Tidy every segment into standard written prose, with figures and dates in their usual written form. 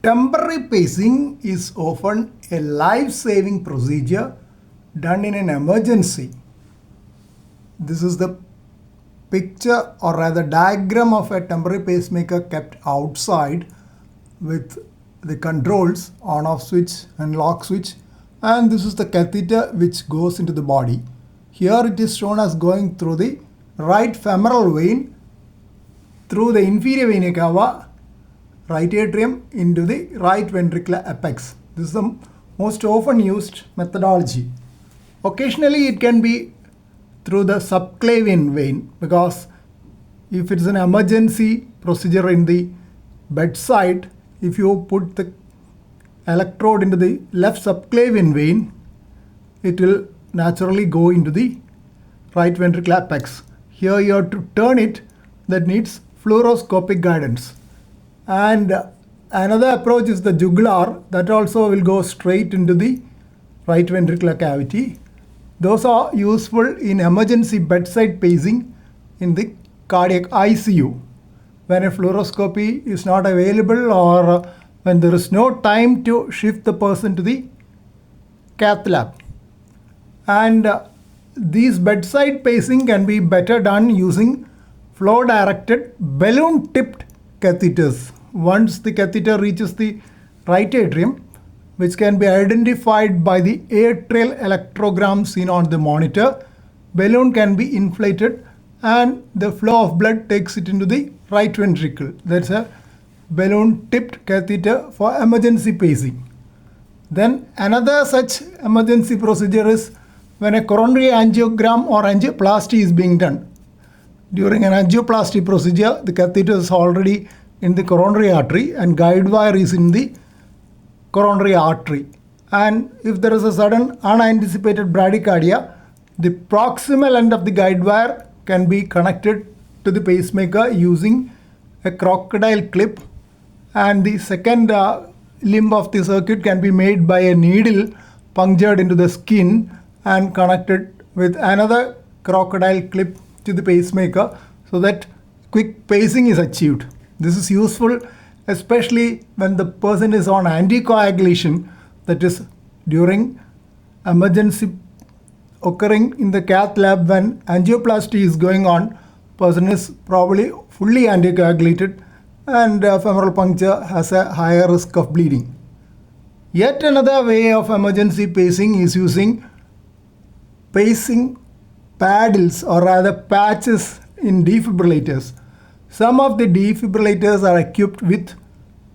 Temporary pacing is often a life-saving procedure done in an emergency. This is the picture or rather diagram of a temporary pacemaker kept outside with the controls on off switch and lock switch, and this is the catheter which goes into the body. Here it is shown as going through the right femoral vein through the inferior vena cava, right atrium into the right ventricular apex. This is the most often used methodology. Occasionally it can be through the subclavian vein, because if it's an emergency procedure in the bedside, if you put the electrode into the left subclavian vein, it will naturally go into the right ventricular apex. Here you have to turn it, that needs fluoroscopic guidance. And another approach is the jugular, that also will go straight into the right ventricular cavity. Those are useful in emergency bedside pacing in the cardiac ICU, when a fluoroscopy is not available or when there is no time to shift the person to the cath lab. And these bedside pacing can be better done using flow-directed balloon-tipped catheters. Once the catheter reaches the right atrium, which can be identified by the atrial electrogram seen on the monitor, balloon can be inflated and the flow of blood takes it into the right ventricle. That's a balloon-tipped catheter for emergency pacing. Then another such emergency procedure is when a coronary angiogram or angioplasty is being done. During an angioplasty procedure, the catheter is already in the coronary artery and guide wire is in the coronary artery. And if there is a sudden unanticipated bradycardia, the proximal end of the guide wire can be connected to the pacemaker using a crocodile clip, and the second limb of the circuit can be made by a needle punctured into the skin and connected with another crocodile clip to the pacemaker, so that quick pacing is achieved. This is useful especially when the person is on anticoagulation, that is during emergency occurring in the cath lab when angioplasty is going on. Person is probably fully anticoagulated and femoral puncture has a higher risk of bleeding. Yet another way of emergency pacing is using pacing paddles or rather patches in defibrillators. Some of the defibrillators are equipped with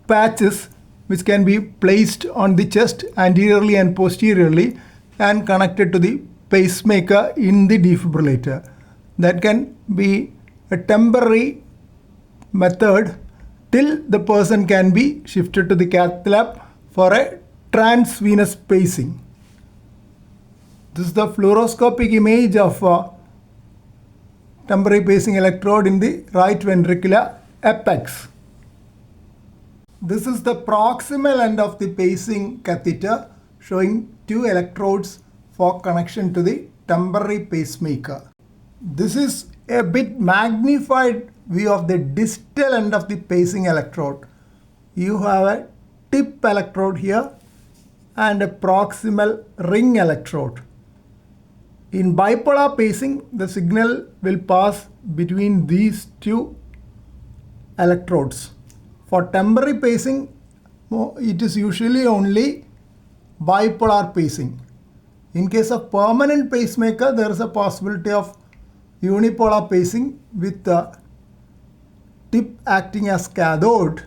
patches which can be placed on the chest anteriorly and posteriorly and connected to the pacemaker in the defibrillator. That can be a temporary method till the person can be shifted to the cath lab for a transvenous pacing. This is the fluoroscopic image of temporary pacing electrode in the right ventricular apex. This is the proximal end of the pacing catheter, showing two electrodes for connection to the temporary pacemaker. This is a bit magnified view of the distal end of the pacing electrode. You have a tip electrode here and a proximal ring electrode. In bipolar pacing, the signal will pass between these two electrodes. For temporary pacing, it is usually only bipolar pacing. In case of permanent pacemaker, there is a possibility of unipolar pacing with the tip acting as cathode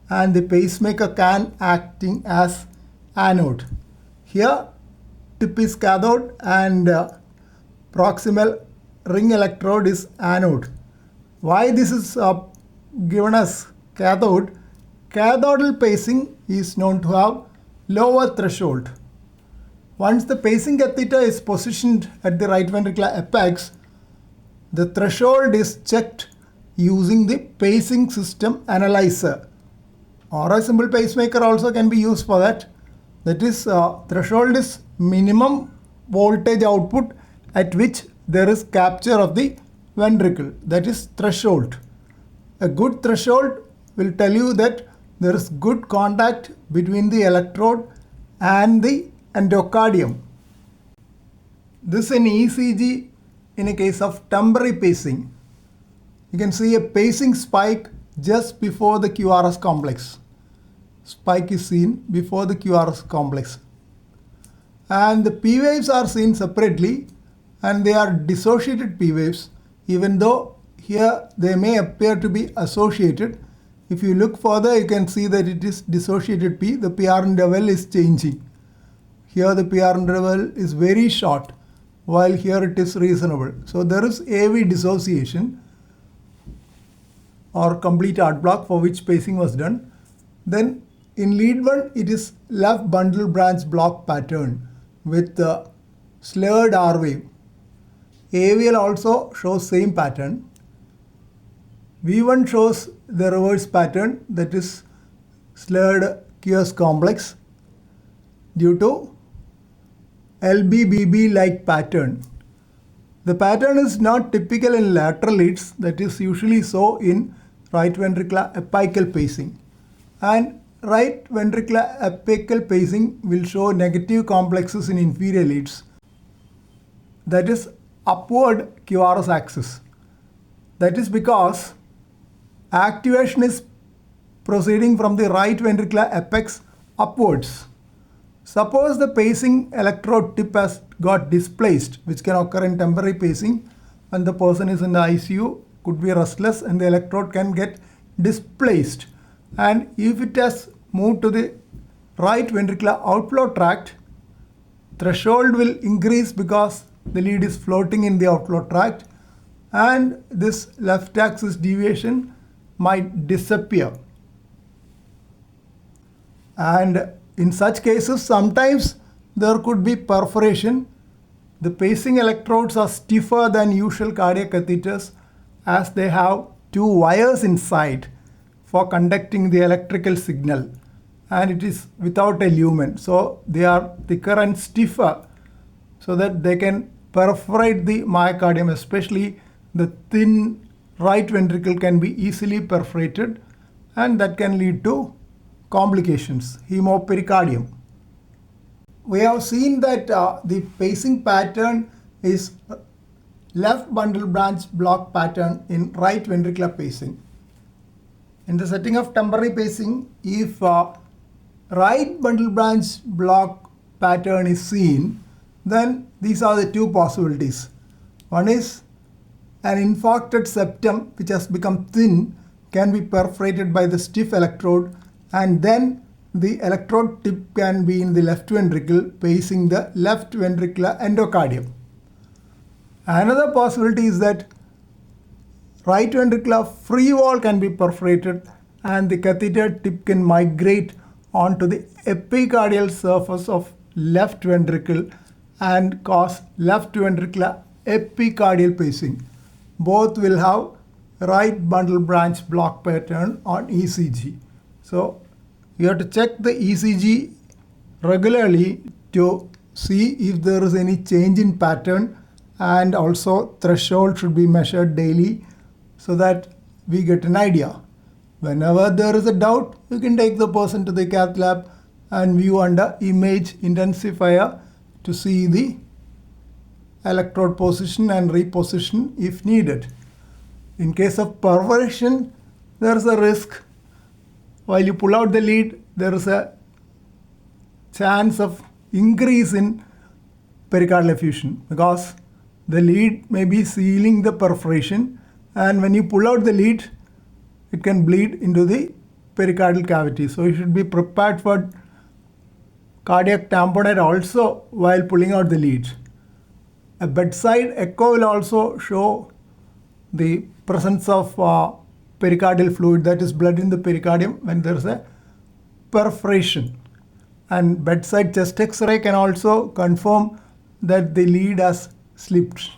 and the pacemaker can acting as anode. Here, tip is cathode and proximal ring electrode is anode. Why this is given as cathode? Cathodal pacing is known to have lower threshold. Once the pacing catheter is positioned at the right ventricular apex, the threshold is checked using the pacing system analyzer, or a simple pacemaker also can be used for that. That is, threshold is minimum voltage output at which there is capture of the ventricle, that is threshold. A good threshold will tell you that there is good contact between the electrode and the endocardium. This in ECG in a case of temporary pacing. You can see a pacing spike just before the QRS complex. Spike is seen before the QRS complex. And the P waves are seen separately, and they are dissociated P waves, even though here they may appear to be associated. If you look further, you can see that it is dissociated P. The PR interval is changing. Here the PR interval is very short, while here it is reasonable. So there is AV dissociation or complete art block for which pacing was done. Then in lead 1, it is left bundle branch block pattern with the slurred R wave. AVL also shows same pattern. V1 shows the reverse pattern, that is slurred QS complex due to LBBB like pattern. The pattern is not typical in lateral leads, that is usually so in right ventricular apical pacing. And right ventricular apical pacing will show negative complexes in inferior leads, that is upward QRS axis. That is because activation is proceeding from the right ventricular apex upwards. Suppose the pacing electrode tip has got displaced, which can occur in temporary pacing when the person is in the ICU, could be restless, and the electrode can get displaced. And if it has moved to the right ventricular outflow tract, threshold will increase because the lead is floating in the outflow tract, and this left axis deviation might disappear. And in such cases, sometimes there could be perforation. The pacing electrodes are stiffer than usual cardiac catheters, as they have 2 wires inside for conducting the electrical signal, and it is without a lumen. So they are thicker and stiffer so that they can perforate the myocardium, especially the thin right ventricle can be easily perforated, and that can lead to complications, hemopericardium. We have seen that the pacing pattern is left bundle branch block pattern in right ventricular pacing. In the setting of temporary pacing, if right bundle branch block pattern is seen, then these are the 2 possibilities. One is an infarcted septum which has become thin can be perforated by the stiff electrode, and then the electrode tip can be in the left ventricle pacing the left ventricular endocardium. Another possibility is that right ventricular free wall can be perforated and the catheter tip can migrate onto the epicardial surface of left ventricle and cause left ventricular epicardial pacing. Both will have right bundle branch block pattern on ECG. So you have to check the ECG regularly to see if there is any change in pattern, and also threshold should be measured daily so that we get an idea. Whenever there is a doubt, you can take the person to the cath lab and view under image intensifier to see the electrode position and reposition if needed. In case of perforation, there is a risk. While you pull out the lead, there is a chance of increase in pericardial effusion because the lead may be sealing the perforation, and when you pull out the lead, it can bleed into the pericardial cavity. So you should be prepared for cardiac tamponade also while pulling out the lead. A bedside echo will also show the presence of pericardial fluid, that is blood in the pericardium, when there is a perforation. And bedside chest X-ray can also confirm that the lead has slipped.